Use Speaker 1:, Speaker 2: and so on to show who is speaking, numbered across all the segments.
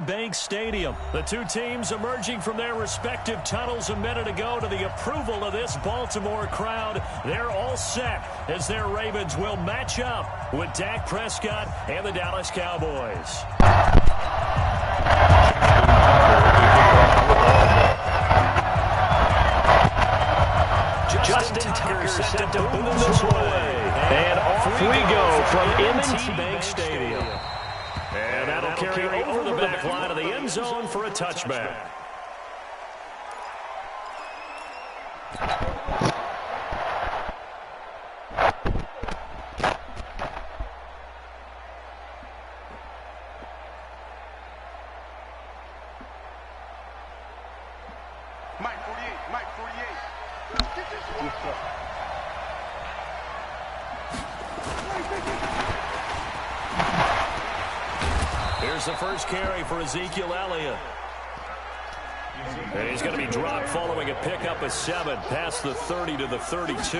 Speaker 1: Bank Stadium. The two teams emerging from their respective tunnels a minute ago to the approval of this Baltimore crowd. They're all set as their Ravens will match up with Dak Prescott and the Dallas Cowboys. Justin Tucker set to boom this way. And off we go from M&T Bank Stadium. And that'll carry over the back line of the end zone for a touchback.
Speaker 2: Mike 48, Mike 48.
Speaker 1: Here's the first carry for Ezekiel Elliott. And he's going to be dropped following a pickup of 7 past the 30 to the 32.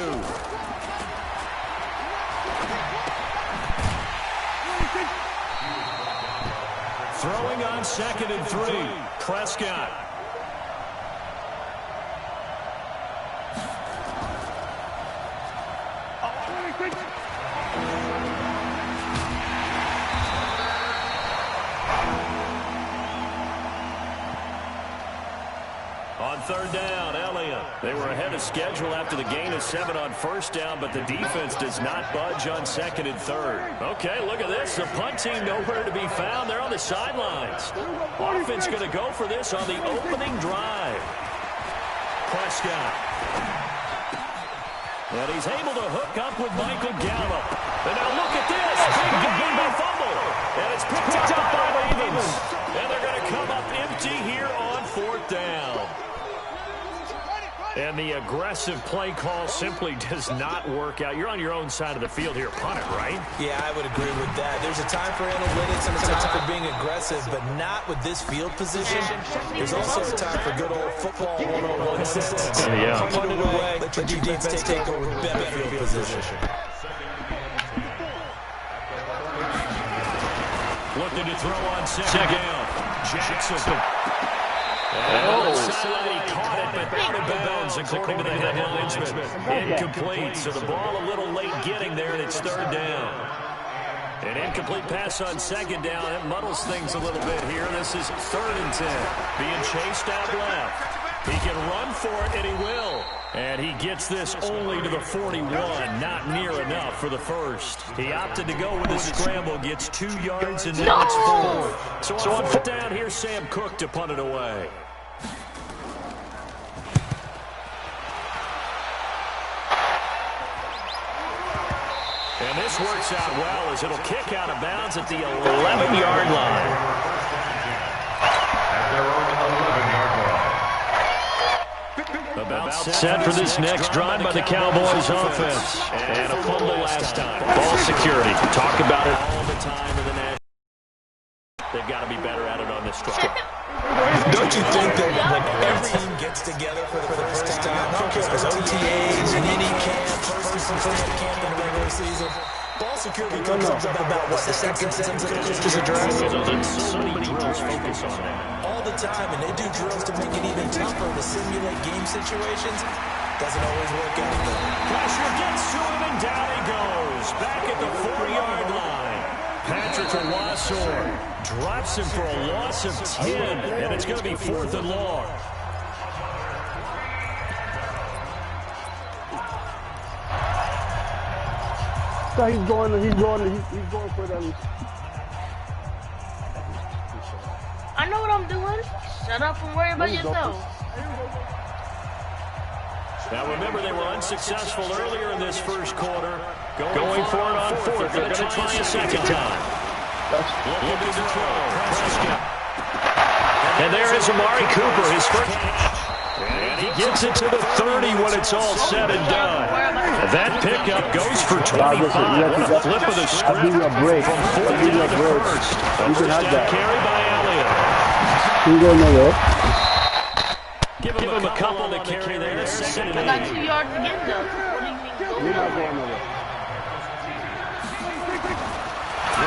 Speaker 1: Throwing on 2nd and 3. Prescott. On 3rd down, Elliott. They were ahead of schedule after the gain of 7 on 1st down, but the defense does not budge on 2nd and 3rd. Okay, look at this. The punt team nowhere to be found. They're on the sidelines. Offense going to go for this on the opening drive. Prescott. And he's able to hook up with Michael Gallup. And now look at this. Big gain by fumble. And it's picked up by the Ravens. And they're going to come up empty here on 4th down. And the aggressive play call simply does not work out. You're on your own side of the field here. Punt it, right?
Speaker 3: Yeah, I would agree with that. There's a time for analytics and a time for being aggressive, but not with this field position. There's also a time for good old football one-on-one sets.
Speaker 1: Yeah.
Speaker 3: Punt it away, let your defense take over better field position.
Speaker 1: Looking to throw on 2nd down. Jackson. And he caught it, but out of bounds, according to the head linesman. Incomplete, so the ball a little late getting there, and it's 3rd down. An incomplete pass on 2nd down. It muddles things a little bit here. This is 3rd and 10. Being chased out left. He can run for it, and he will. And he gets this only to the 41, not near enough for the first. He opted to go with the scramble, gets 2 yards, and now it's 4. So on 4th down, here's Sam Cook to punt it away. And this works out well as it'll kick out of bounds at the 11-yard line.
Speaker 2: At their own 11-yard line.
Speaker 1: About set for this next drive by the Cowboys offense. And a fumble last time. Ball security. Talk about it all the time in the National. They've got to be better at it on this drive.
Speaker 3: Don't you think that when every team gets together for the first time, I don't care if it's OTAs, mini camp, first camp in the regular season, ball security comes up about what, the second sentence of the drill?
Speaker 1: So many drills focus on that.
Speaker 3: All the time, and they do drills to make it even tougher to simulate game situations. Doesn't always work out though.
Speaker 1: Pressure gets to him, and down he goes. Back at the 4-yard line. Patrick Owusu drops him for a loss of 10, and it's going to be 4th and long.
Speaker 4: So he's going for them.
Speaker 5: I know what I'm doing. Shut up and worry about yourself.
Speaker 1: Now remember, they were unsuccessful earlier in this first quarter. Going for it on 4th. They're going to try a second time. Looking to throw. Prescott. And there is Amari Cooper, his first catch. And he gets it to the 30 when it's all said and done. That pickup goes for 25. What a flip of the script from 40 to the first. A first down carry by Elliott.
Speaker 4: He's going nowhere.
Speaker 1: Give him a couple to carry there. 2nd and 8.
Speaker 5: I got 2 yards again, though. What do you mean go
Speaker 4: He's not
Speaker 5: nowhere?
Speaker 4: going nowhere.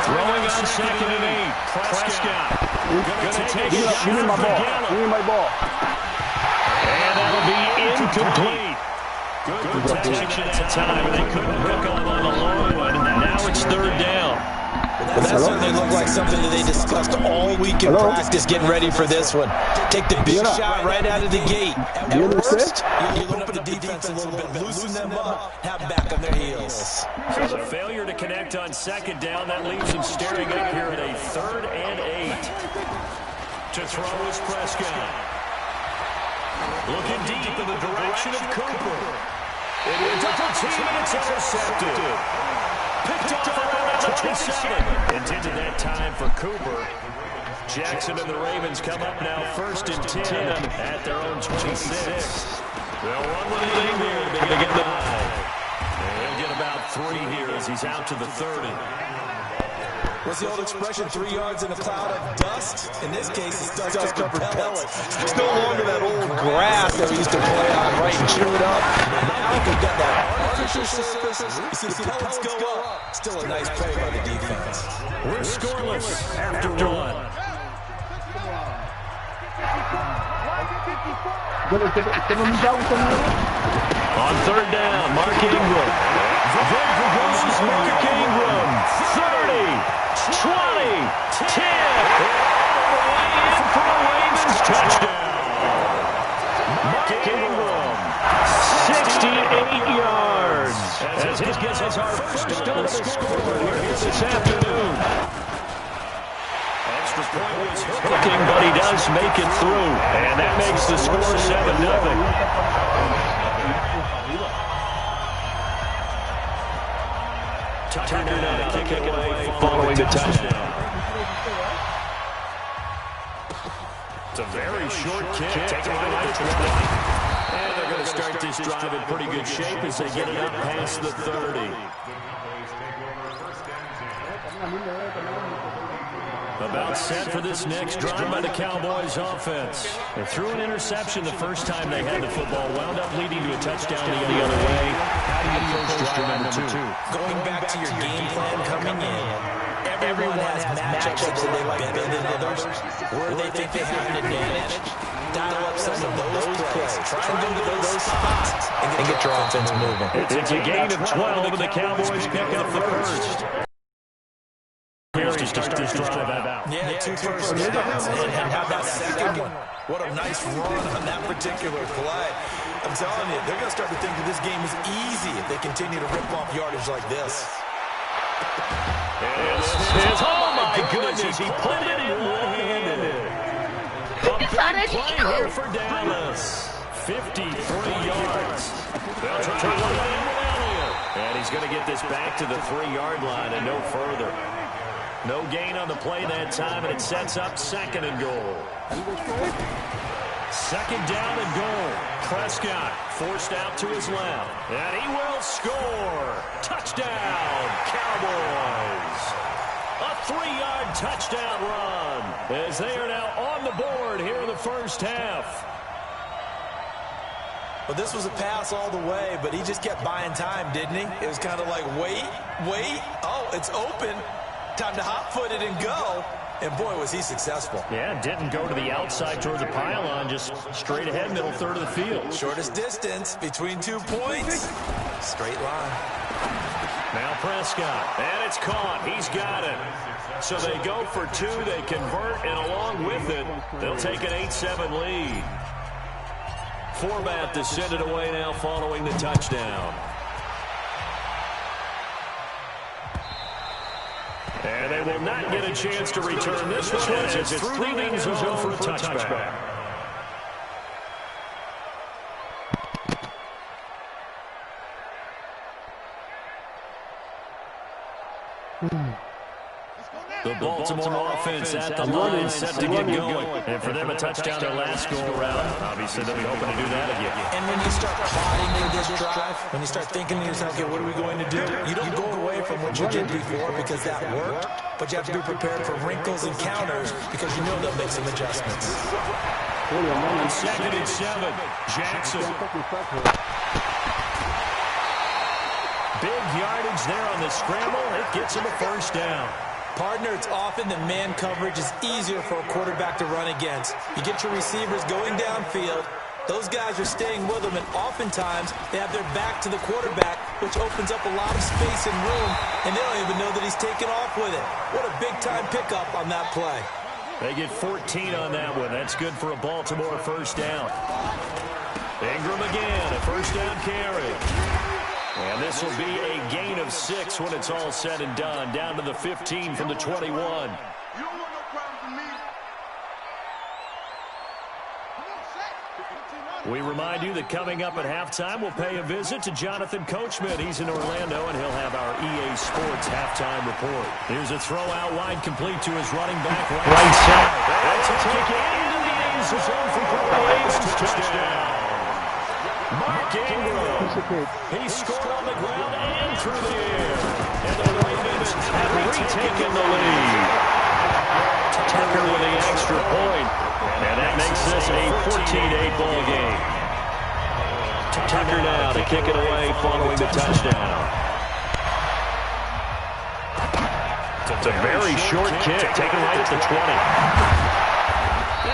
Speaker 1: Throwing on 2nd and 8. Prescott. Gonna take
Speaker 4: Give
Speaker 1: a shot
Speaker 4: me my
Speaker 1: for
Speaker 4: ball.
Speaker 1: Gallup.
Speaker 4: Give me my ball.
Speaker 1: And that'll be incomplete. Good protection that time, and they couldn't hook on the long one. Now it's third down.
Speaker 3: Well, that certainly looked like something that they discussed all week in practice, getting ready for this one. Take the big shot right out of the gate. At worst, you open the defense a little bit, loosen them up, have back on their heels.
Speaker 1: So the failure to connect on second down, that leaves him staring up here at a 3rd and 8. To throw is Prescott. Looking deep in the direction of Cooper. It is double team, and it's intercepted. Picked off around the 27. Intended that time for Cooper. Jackson and the Ravens come up now 1st and 10 at their own 26. They'll run with it in here to begin the drive. They'll get about 3 here as he's out to the 30.
Speaker 3: What's the old expression, 3 yards in a cloud of dust? In this case, it's dust-covered pellets. It's no longer that old grass that we used to play on, right, and chew it up. Now you can get that artificial surface. You see the pellets go up. Still a nice play by the defense.
Speaker 1: We're scoreless after 1. On 3rd down, Mark Ingram. Versus Mark Ingram. 30. 20, 10, in for a Ravens touchdown. Mark Ingram, 68 yards. As he gets us our first on the scoreboard here this afternoon. Extra point was hooking, but he does make it through. And that makes the score 7-0. Tucker now to kick it away following the touchdown. It's a very short kick. Take it right to 20. And they're going to start this drive in pretty good shape as they get it up past the 30. About set for this next drive by the Cowboys offense. They threw an interception the first time they had the football, wound up leading to a touchdown the other way. How do you approach drive number 2?
Speaker 3: Going back to your game plan coming in, everyone has matchups that they like better than others, where they think they have an advantage. Dial up some of those plays. Try and go to those spots and get your offense moving.
Speaker 1: It's a gain of 12, and the Cowboys pick up the first. To start this drive out.
Speaker 3: Yeah, 2 first downs. And how about that second one? What a nice run on that particular play. I'm telling you, they're going to start to think that this game is easy if they continue to rip off yardage like this.
Speaker 1: Oh, my goodness. He put it in one-handed. A big play here for Dallas. 53 yards. They'll try to run it in with Elliott. And he's going to get this back to the 3-yard line and no further. No gain on the play that time, and it sets up 2nd and goal. 2nd down and goal. Prescott forced out to his left, and he will score. Touchdown, Cowboys. A 3-yard touchdown run as they are now on the board here in the first half.
Speaker 3: Well, this was a pass all the way, but he just kept buying time, didn't he? It was kind of like, wait. Oh, it's open. Time to hot-foot it and go. And, boy, was he successful.
Speaker 1: Yeah, didn't go to the outside toward the pylon, just straight ahead, middle third of the field.
Speaker 3: Shortest distance between 2 points. Straight line.
Speaker 1: Now Prescott, and it's caught. He's got it. So they go for 2, they convert, and along with it, they'll take an 8-7 lead. Forbat to send it away now following the touchdown. And they will not get a chance to return this one as it's through the end zone for a touchback. The Baltimore offense at the line set to get going. And for them, a touchdown their last go-around. Obviously, they'll be hoping to do that again.
Speaker 3: And when you start plotting for this drive, when you start thinking to yourself, okay, what are we going to do? You don't go away from what you did before because that worked, but you have to be prepared for wrinkles and counters because you know they'll make some adjustments.
Speaker 1: 2nd and 7, Jackson. Big yardage there on the scramble. It gets him a first down.
Speaker 3: Partner, it's often that man coverage is easier for a quarterback to run against. You get your receivers going downfield. Those guys are staying with them, and oftentimes they have their back to the quarterback, which opens up a lot of space and room, and they don't even know that he's taken off with it. What a big-time pickup on that play.
Speaker 1: They get 14 on that one. That's good for a Baltimore first down. Ingram again, a first down carry. And this will be a gain of 6 when it's all said and done. Down to the 15 from the 21.
Speaker 2: You don't want no problem from me.
Speaker 1: We remind you that coming up at halftime, we'll pay a visit to Jonathan Coachman. He's in Orlando, and he'll have our EA Sports halftime report. Here's a throw out wide, complete to his running back right side. That's a kick into the end zone for Braves. Touchdown. Mark Ingram. He scored on the ground and through the air. And the Ravens have retaken the lead. Tucker with the extra point. And that makes this a 14-8 ball game. Tucker now to kick it away following the touchdown. It's a very short kick, taken right at the 20.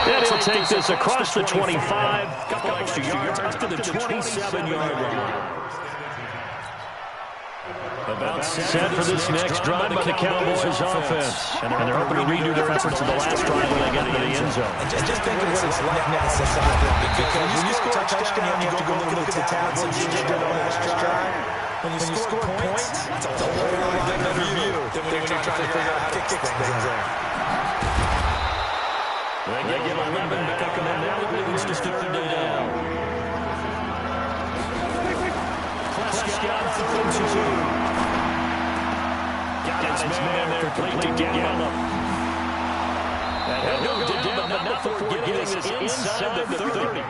Speaker 1: And he'll take this across the 25, a couple extra yards up to the 27-yard line. About set for this next drive by the Cowboys offense. And they're hoping to redo their efforts in the last drive when they get into the end zone.
Speaker 3: And just think of what it's like now since because when you score a touchdown, you have to go look at the tabs and you did on the last drive. When you score points, it's a whole lot better view than when you're trying to figure out how to kick things there.
Speaker 1: They give 11 back up, and now the lead's just third down. Prescott, 32. Got his man there, complete to Gallup. And he'll go down, but not before getting this inside the 30.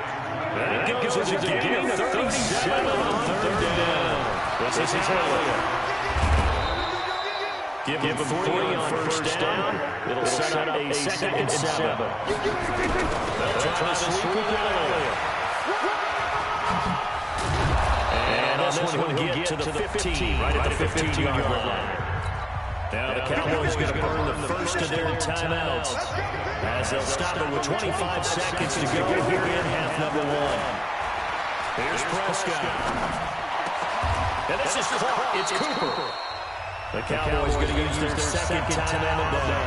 Speaker 1: That gives us a gain of 37 on third down. This is Elliott. Give him 3 on first down. It'll set up a 2nd and 7. They'll try to sweep with Elliott. And this one will get to the 15, right at the 15-yard line. Now the Cowboys going to burn the first of their timeouts as they'll stop it with 25 seconds to go here in half number 1. Here's Prescott. And this is caught. It's Cooper. The Cowboys going to use their second timeout of the day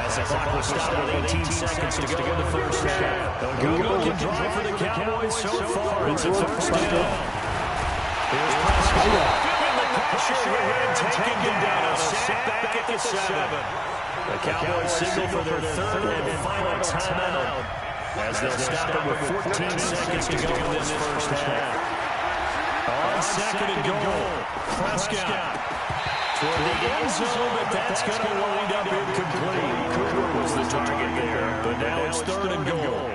Speaker 1: as the clock will stop with 18 seconds to go in the first half. A good-looking drive for the Cowboys so far. It's a first down. Here's Prescott. Pressure and taking him down. A sack back at the 7. The Cowboys signal for their third and final timeout as they'll stop it with 14 seconds to go in this first half. On 2nd and goal, Prescott toward the end zone, but that's going to wind up incomplete. Cooper was the target there, but now it's 3rd and goal.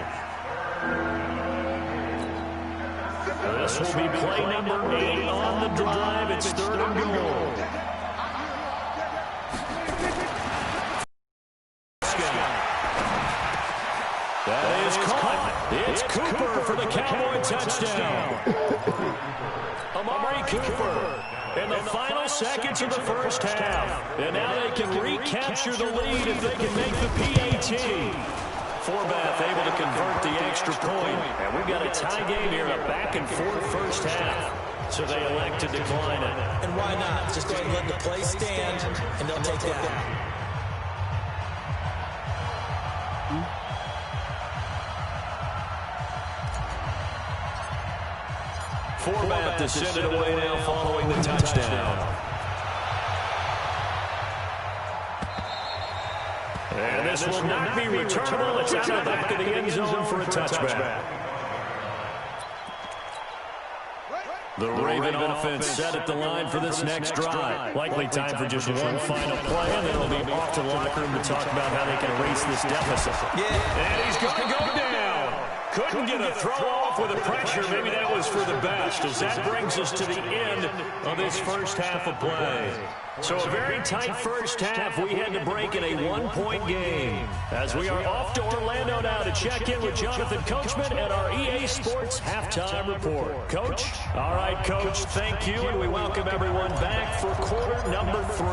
Speaker 1: This will be play number 8 on the drive. It's 3rd and goal. That is caught. It's Cooper for the Cowboy touchdown. Amari Cooper in the final seconds of the first half. And now they can recapture the lead if they can make the PAT. Forbath able to convert the extra point. And we've got a tie game here, a back-and-forth first half. So they elect to decline it.
Speaker 3: And why not? Just go ahead and let the play stand, and they'll take that.
Speaker 1: Forbath to send it away now following the touchdown. And this will not be returnable. It's out of the back of the end zone for a touchback. The Raven offense set at the line for this next drive. Likely time for just one final play, and then they'll be off to the locker room to talk about how they can erase this deficit. And he's going to go down. Couldn't get a throw off with the pressure. Maybe that was for the best, as that brings us to the end of this first half of play. So a very tight first half. We had to break in a 1-point game. As we are off to Orlando now to check in with Jonathan Coachman at our EA Sports Halftime Report. Coach? All right, Coach, thank you, and we welcome everyone back for quarter number 3.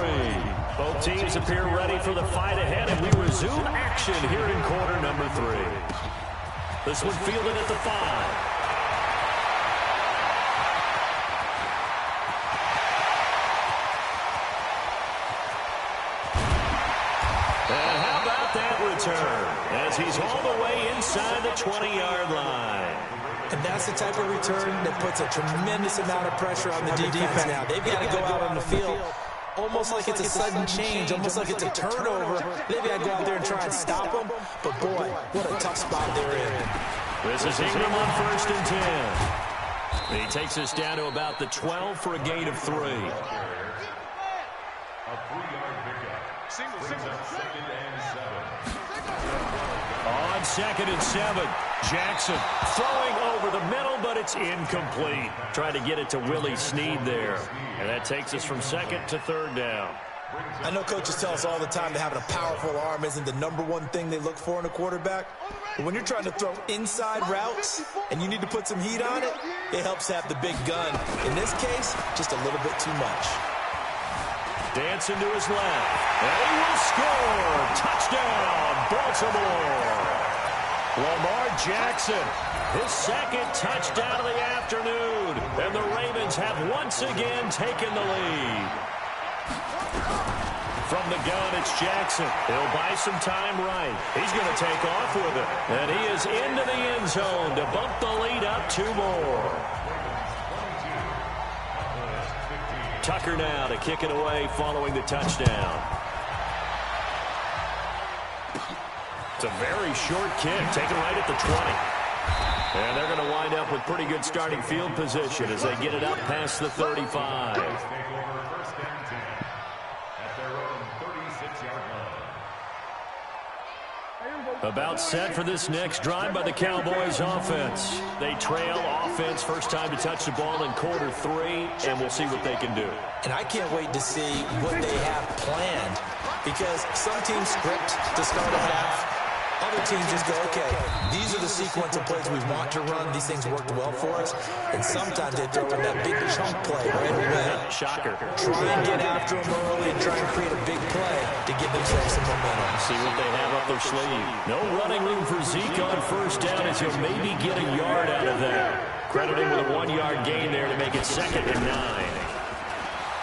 Speaker 1: Both teams appear ready for the fight ahead, and we resume action here in quarter number 3. This one fielded at the 5. And how about that return as he's all the way inside the 20-yard line.
Speaker 3: And that's the type of return that puts a tremendous amount of pressure on the defense now. They've got to go out on the field almost like it's a sudden change, almost like it's a turnover. They've got to go out there and try and stop them. But, boy, what a tough spot they're in.
Speaker 1: This is Ingram on 1st and 10. He takes us down to about the 12 for a gain of 3.
Speaker 2: A 3-yard pickup. Brings up 2nd and 7.
Speaker 1: On 2nd and 7, Jackson throwing over the middle, but it's incomplete. Trying to get it to Willie Snead there. And that takes us from 2nd to 3rd down.
Speaker 3: I know coaches tell us all the time that having a powerful arm isn't the #1 thing they look for in a quarterback. But when you're trying to throw inside routes and you need to put some heat on it, it helps have the big gun. In this case, just a little bit too much.
Speaker 1: Dancing to his left. And he will score. Touchdown, Baltimore. Lamar Jackson, his 2nd touchdown of the afternoon. And the Ravens have once again taken the lead. From the gun, it's Jackson. He'll buy some time right. He's going to take off with it. And he is into the end zone to bump the lead up 2 more. Tucker now to kick it away following the touchdown. It's a very short kick, taken right at the 20. And they're going to wind up with pretty good starting field position as they get it up past the 35. About set for this next drive by the Cowboys offense. They trail offense, first time to touch the ball in quarter 3, and we'll see what they can do.
Speaker 3: And I can't wait to see what they have planned, because some teams script to start a half. Other teams just go, okay, these are the sequence of plays we want to run. These things worked well for us. And sometimes they throw in that big chunk play right away.
Speaker 1: Shocker.
Speaker 3: Try and get after them early and try and create a big play to give themselves some momentum.
Speaker 1: See what they have up their sleeve. No running room for Zeke on 1st down as he'll maybe get a yard out of that. Credit him with a 1-yard gain there to make it 2nd and 9.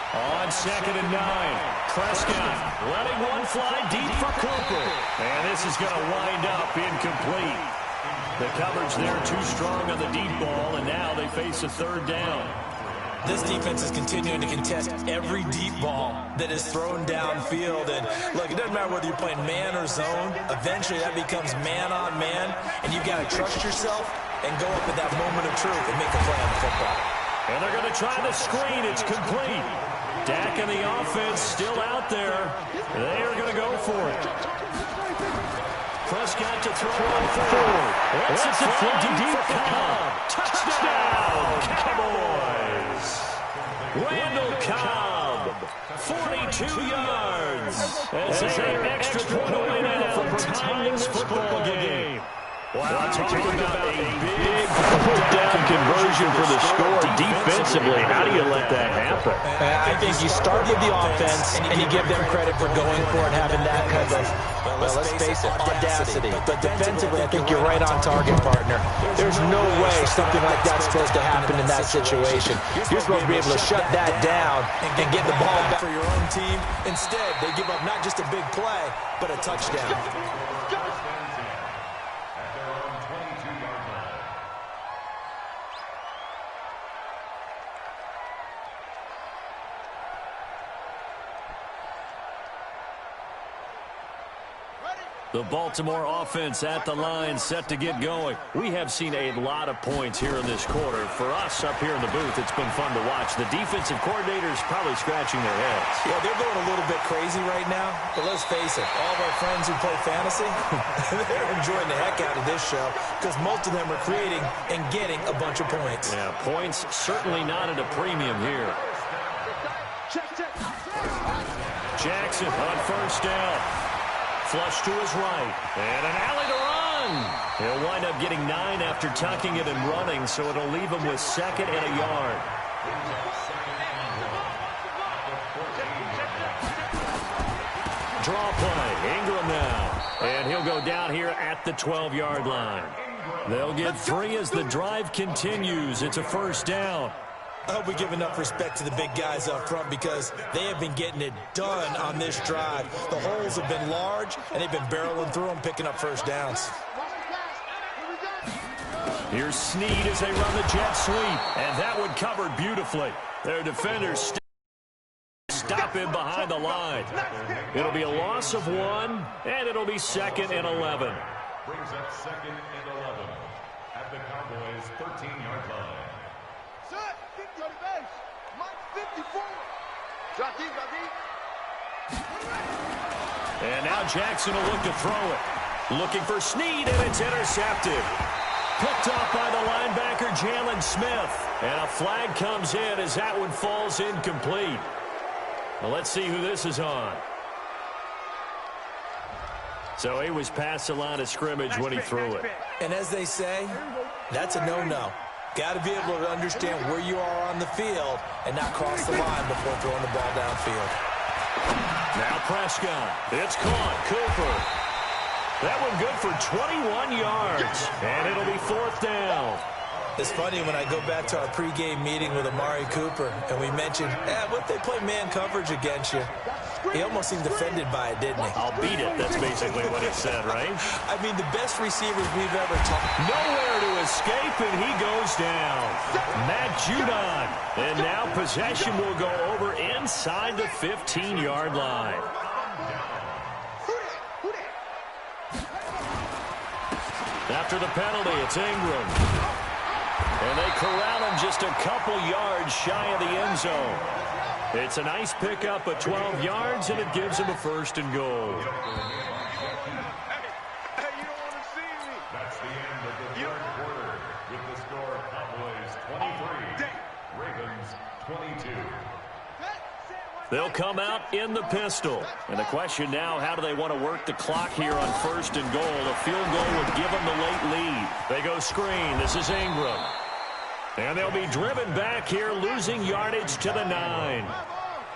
Speaker 1: On 2nd and 9, Prescott letting one fly deep for Cooper. And this is going to wind up incomplete. The coverage there too strong on the deep ball, and now they face a 3rd down.
Speaker 3: This defense is continuing to contest every deep ball that is thrown downfield. And look, it doesn't matter whether you're playing man or zone. Eventually that becomes man on man, and you've got to trust yourself and go up at that moment of truth and make a play on the football.
Speaker 1: And they're going to try the screen. It's complete. Dak and the offense still out there. They are going to go for it. Prescott to throw on 4. Let's it fly deep for Cobb. Touchdown, Cowboys. Randall Cobb, 42 yards. As they extra point away now from tonight's football game. Wow, talking about a big down conversion for the score defensively. How do you let that happen?
Speaker 3: I think you start with the offense and you give them credit for going for it, having that kind of, well, let's face it, audacity. But defensively, I think you're right on target, partner. There's no way something like that's supposed to happen in that situation. You're supposed to be able to shut that down and get the ball back for your own team. Instead, they give up not just a big play, but a touchdown.
Speaker 1: The Baltimore offense at the line, set to get going. We have seen a lot of points here in this quarter. For us up here in the booth, it's been fun to watch. The defensive coordinators probably scratching their heads.
Speaker 3: Yeah, they're going a little bit crazy right now. But let's face it, all of our friends who play fantasy, they're enjoying the heck out of this show because most of them are creating and getting a bunch of points.
Speaker 1: Yeah, points certainly not at a premium here. Jackson on 1st down. Flush to his right, and an alley to run. He'll wind up getting 9 after tucking it and running, so it'll leave him with 2nd and a yard. draw play. Ingram now. And he'll go down here at the 12-yard line. They'll get 3 as the drive continues. It's a first down.
Speaker 3: I hope we give enough respect to the big guys up front because they have been getting it done on this drive. The holes have been large, and they've been barreling through them, picking up first downs.
Speaker 1: Here's Snead as they run the jet sweep, and that one covered beautifully. Their defenders stop him behind the line. It'll be a loss of 1, and it'll be 2nd and 11.
Speaker 2: Brings up 2nd and 11 at the Cowboys' 13-yard line.
Speaker 1: And now Jackson will look to throw it. Looking for Snead, and it's intercepted. Picked off by the linebacker, Jalen Smith. And a flag comes in as that one falls incomplete. Well, let's see who this is on. So he was past the line of scrimmage when he threw it.
Speaker 3: And as they say, that's a no-no. Got to be able to understand where you are on the field and not cross the line before throwing the ball downfield.
Speaker 1: Now Prescott. It's caught. Cooper. That one good for 21 yards. And it'll be 4th down.
Speaker 3: It's funny when I go back to our pregame meeting with Amari Cooper and we mentioned, what if they play man coverage against you? He almost seemed offended by it, didn't he?
Speaker 1: I'll beat it. That's basically what he said, right?
Speaker 3: I mean, the best receivers we've ever taught.
Speaker 1: Nowhere to escape, and he goes down. Matt Judon. And now possession will go over inside the 15-yard line. After the penalty, it's Ingram. And they corral him just a couple yards shy of the end zone. It's a nice pickup of 12 yards, and it gives him a 1st and goal.
Speaker 2: That's the end of the 3rd quarter with the score Cowboys 23, Ravens 22.
Speaker 1: They'll come out in the pistol. And the question now, how do they want to work the clock here on 1st and goal? A field goal would give them the late lead. They go screen. This is Ingram. And they'll be driven back here, losing yardage to the 9.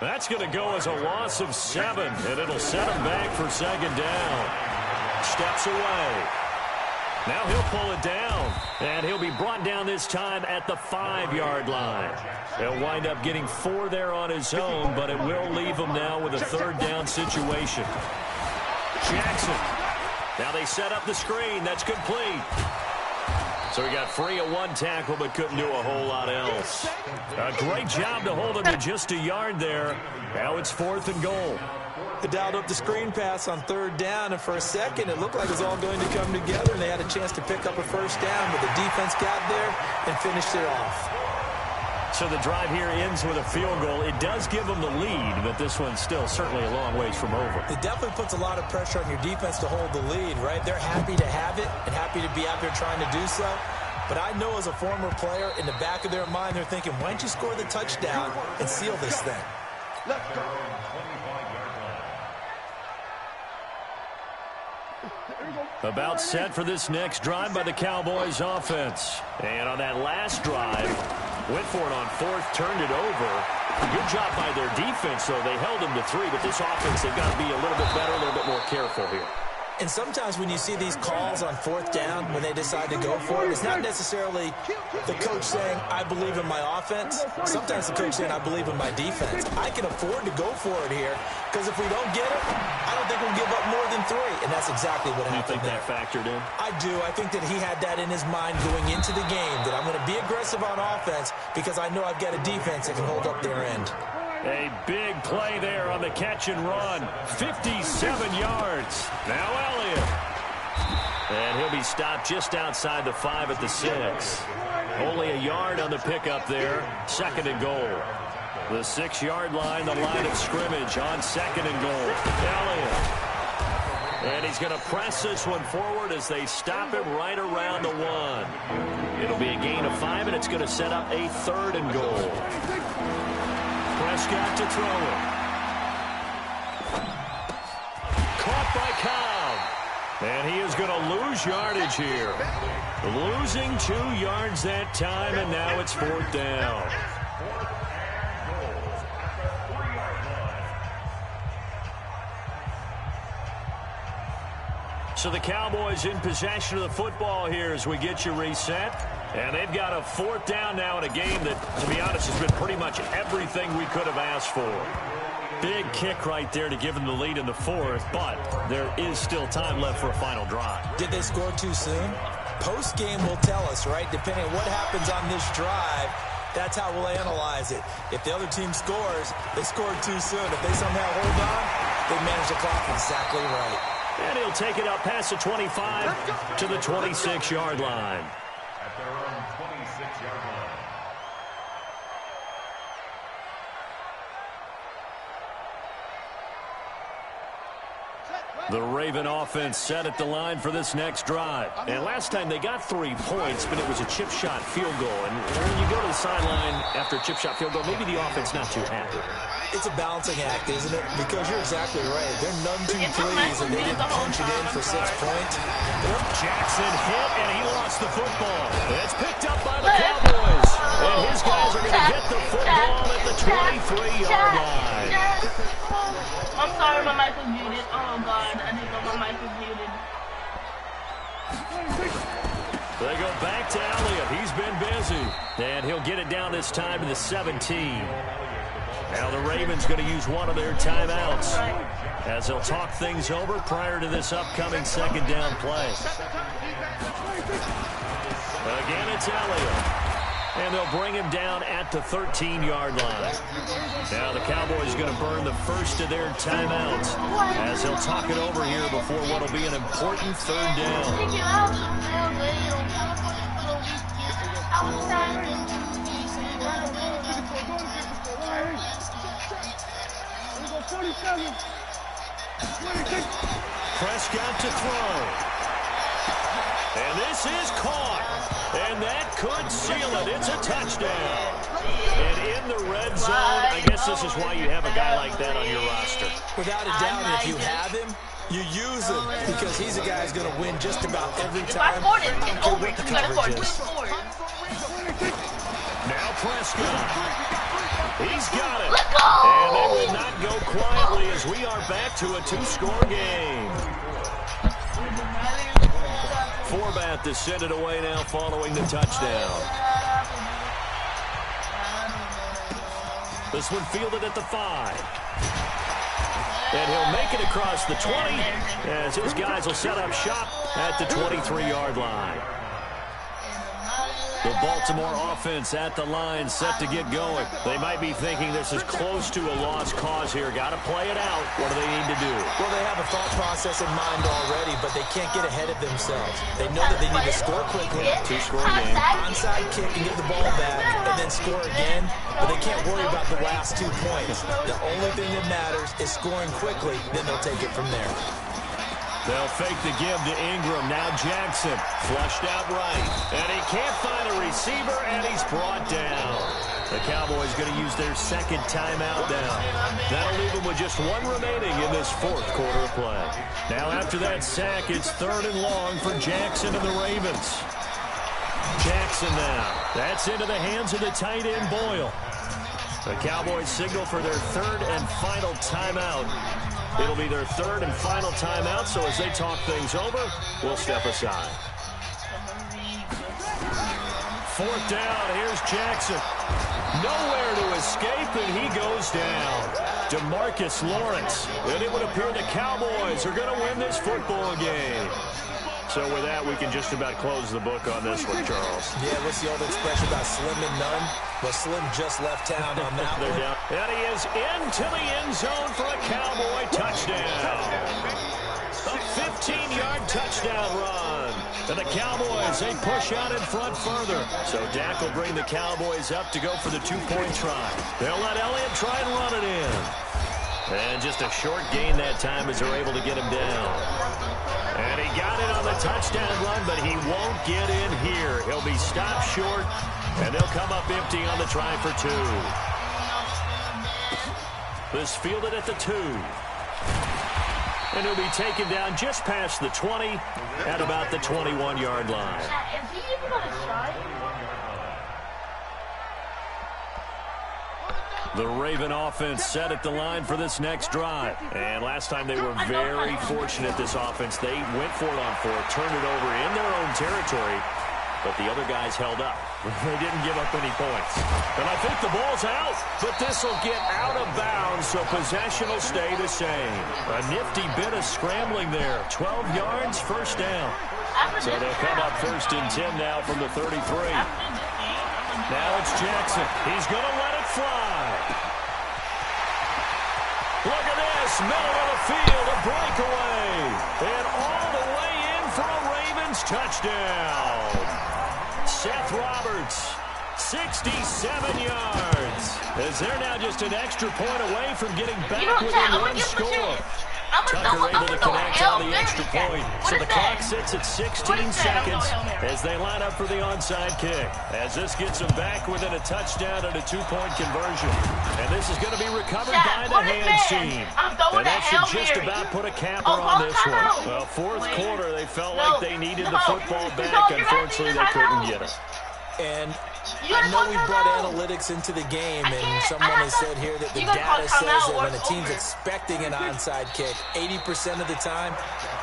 Speaker 1: That's going to go as a loss of 7, and it'll set them back for 2nd down. Steps away. Now he'll pull it down, and he'll be brought down this time at the 5-yard line. He'll wind up getting 4 there on his own, but it will leave him now with a 3rd down situation. Jackson. Now they set up the screen. That's complete. So he got free of 1 tackle, but couldn't do a whole lot else. A great job to hold him to just a yard there. Now it's 4th and goal.
Speaker 3: They dialed up the screen pass on 3rd down, and for a second it looked like it was all going to come together, and they had a chance to pick up a 1st down, but the defense got there and finished it off.
Speaker 1: So the drive here ends with a field goal. It does give them the lead, but this one's still certainly a long ways from over.
Speaker 3: It definitely puts a lot of pressure on your defense to hold the lead, right? They're happy to have it and happy to be out there trying to do so. But I know as a former player, in the back of their mind, they're thinking, why don't you score the touchdown and seal this thing?
Speaker 2: Let's go.
Speaker 1: About set for this next drive by the Cowboys offense. And on that last drive, went for it on 4th, turned it over. Good job by their defense, though. They held them to 3, but this offense, they've got to be a little bit better, a little bit more careful here.
Speaker 3: And sometimes when you see these calls on 4th down, when they decide to go for it, it's not necessarily the coach saying, I believe in my offense. Sometimes the coach saying, I believe in my defense. I can afford to go for it here, because if we don't get it, I don't think we'll give up more than 3. And that's exactly what happened.
Speaker 1: You think that factored in?
Speaker 3: I do. I think that he had that in his mind going into the game, that I'm going to be aggressive on offense because I know I've got a defense that can hold up their end.
Speaker 1: A big play there on the catch and run. 57 yards. Now Elliott. And he'll be stopped just outside the 5 at the 6. Only a yard on the pickup there. 2nd and goal. The 6-yard line, the line of scrimmage on 2nd and goal. Elliott. And he's going to press this one forward as they stop him right around the 1. It'll be a gain of 5, and it's going to set up a 3rd and goal. Prescott to throw it. Caught by Cobb. And he is going to lose yardage here. Losing 2 yards that time, and now it's 4th down. So the Cowboys in possession of the football here as we get you reset. And they've got a 4th down now in a game that, to be honest, has been pretty much everything we could have asked for. Big kick right there to give them the lead in the 4th, but there is still time left for a final drive.
Speaker 3: Did they score too soon? Post-game will tell us, right? Depending on what happens on this drive, that's how we'll analyze it. If the other team scores, they scored too soon. If they somehow hold on, they manage the clock exactly right.
Speaker 1: And he'll take it up past the 25 to the 26-yard line.
Speaker 2: At their own 26-yard line.
Speaker 1: The Raven offense set at the line for this next drive. And last time they got 3 points, but it was a chip shot field goal. And when you go to the sideline after a chip shot field goal, maybe the offense not too happy.
Speaker 3: It's a balancing act, isn't it? Because you're exactly right. They're none too pleased and they didn't punch it in for 6 points.
Speaker 1: Jackson hit, and he lost the football. It's picked up by the Cowboys. And his guys are going to get the football at the 23-yard line.
Speaker 5: I'm sorry, my mic was muted. Oh, God. I didn't know my mic was muted.
Speaker 1: They go back to Elliott. He's been busy. And he'll get it down this time to the 17. Now the Ravens going to use one of their timeouts as they'll talk things over prior to this upcoming 2nd down play. Again, it's Elliott. And they'll bring him down at the 13-yard line. Now the Cowboys going to burn the first of their timeouts as they'll talk it over here before what will be an important 3rd down. Prescott to throw. And this is caught. And that could seal it. It's a touchdown. And in the red zone, I guess this is why you have a guy like that on your roster.
Speaker 3: Without a doubt, if you have him, you use him because he's a guy who's going to win just about every time.
Speaker 5: If I scored it, it's over. You got to score 2 scores.
Speaker 1: Now Prescott. He's got it.
Speaker 5: Let's go!
Speaker 1: And they will not go quietly as we are back to a 2-score game. Forbath to send it away now following the touchdown. This one fielded at the 5. And he'll make it across the 20 as his guys will set up shop at the 23-yard line. The Baltimore offense at the line set to get going. They might be thinking this is close to a lost cause here. Got to play it out. What do they need to do?
Speaker 3: Well, they have a thought process in mind already, but they can't get ahead of themselves. They know that they need to score quickly.
Speaker 1: 2-score game.
Speaker 3: Onside kick and get the ball back and then score again, but they can't worry about the last 2 points. The only thing that matters is scoring quickly, then they'll take it from there.
Speaker 1: They'll fake the give to Ingram. Now Jackson flushed out right. And he can't find a receiver, and he's brought down. The Cowboys going to use their 2nd timeout now. That'll leave them with just 1 remaining in this 4th quarter of play. Now after that sack, it's 3rd and long for Jackson and the Ravens. Jackson now. That's into the hands of the tight end Boyle. The Cowboys signal for their 3rd and final timeout. It'll be their 3rd and final timeout, so as they talk things over, we'll step aside. 4th down, here's Jackson. Nowhere to escape, and he goes down. DeMarcus Lawrence. And it would appear the Cowboys are going to win this football game. So with that, we can just about close the book on this one, Charles.
Speaker 3: Yeah, what's the old expression about slim and none? Well, Slim just left town on that one.
Speaker 1: Down. And he is into the end zone for a Cowboy touchdown. A 15-yard touchdown run. And the Cowboys, they push out in front further. So Dak will bring the Cowboys up to go for the 2-point try. They'll let Elliott try and run it in. And just a short gain that time as they're able to get him down. And he got it on the touchdown run, but he won't get in here. He'll be stopped short, and they'll come up empty on the try for 2. This fielded at the 2. And he'll be taken down just past the 20 at about the 21-yard line.
Speaker 5: Is he even going to try?
Speaker 1: The Raven offense set at the line for this next drive. And last time they were very fortunate, this offense. They went for it on fourth, turned it over in their own territory, but the other guys held up. They didn't give up any points. And I think the ball's out, but this will get out of bounds, so possession will stay the same. A nifty bit of scrambling there. 12 yards, first down. So they'll come up 1st and 10 now from the 33. Now it's Jackson. He's going to let it fly. Look at this. Middle of the field, a breakaway. And all the way in for a Ravens touchdown. Seth Roberts, 67 yards. As they're now just an extra point away from getting back within one score. Tucker able to connect on the extra point. So the clock sits at 16 seconds as they line up for the onside kick. As this gets them back within a touchdown and a 2-point conversion. And this is going to be recovered by the hands team. And that should just about put a capper on this one. Well, fourth quarter, they felt like they needed the football back. Unfortunately, they couldn't get it.
Speaker 3: And I know we brought analytics into the game, and someone has said here that the data says that when a team's expecting an onside kick, 80% of the time,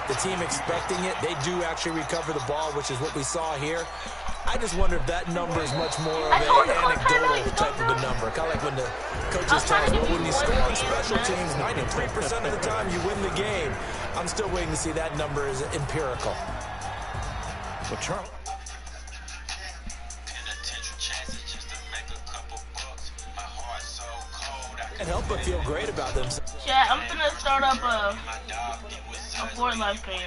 Speaker 3: the team expecting it, they do actually recover the ball, which is what we saw here. I just wonder if that number is much more of an anecdotal type of a number. Kind of like when the coaches tell us, well, when you score on special teams, 93% of the time you win the game. I'm still waiting to see that number is empirical.
Speaker 1: Well, Charlie.
Speaker 3: And help but feel great about themselves.
Speaker 5: Chat, I'm gonna start up a Fortnite game.